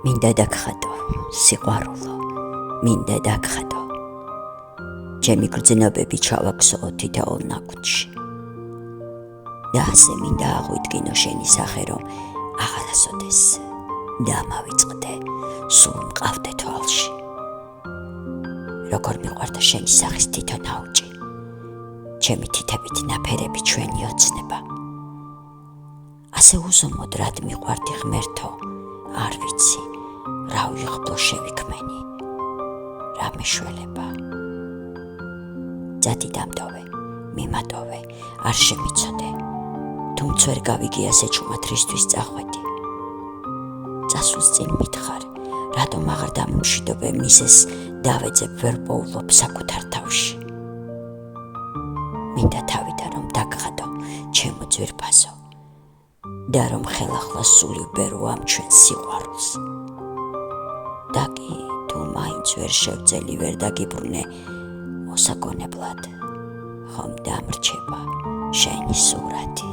მინდა დაგხატო სიყვარულო, მინდა დაგხატო. ჩემი გრძნობები ჩავაქსო თითოეულ ნაკვთში. და ასე მინდა აღვიდგინო შენი სახე, რომ აღარასოდეს დამავიწყდე, სულ მყავდე თვალში. როგორ მიყვარდა შენი სახის თითო ნაუჭი, ჩემი თითებით ნაფერები ჩვენი ოცნება. ასე უზომოდ რად მიყვარდი ღმერთო, არ ვიცი, რა ვიღბლო შევიქმენი, რა მეშველება. ძადი დამტოვე, მიმატოვე, არ შემიცოდე, თუმც ვერ გავიგე ასე ჩუმათრისთვის წახვედი. წასულს წინ მითხარ, რატომ აღარ დამიმშვიდობე მისეს დავეძებ ვერ პოულობ საკუთარ თავში. მინდა თავიდან რომ დაგხატო ჩემო ძვირფასო და რომ ხელახლა სული ვბერო ამ ჩვენ სიყვარულს. და კი თუ მაინც ვერ შევძელი, ვერ დაგიბრუნე მოსაგონებლად, ხომ დამრჩება შენი სურათი.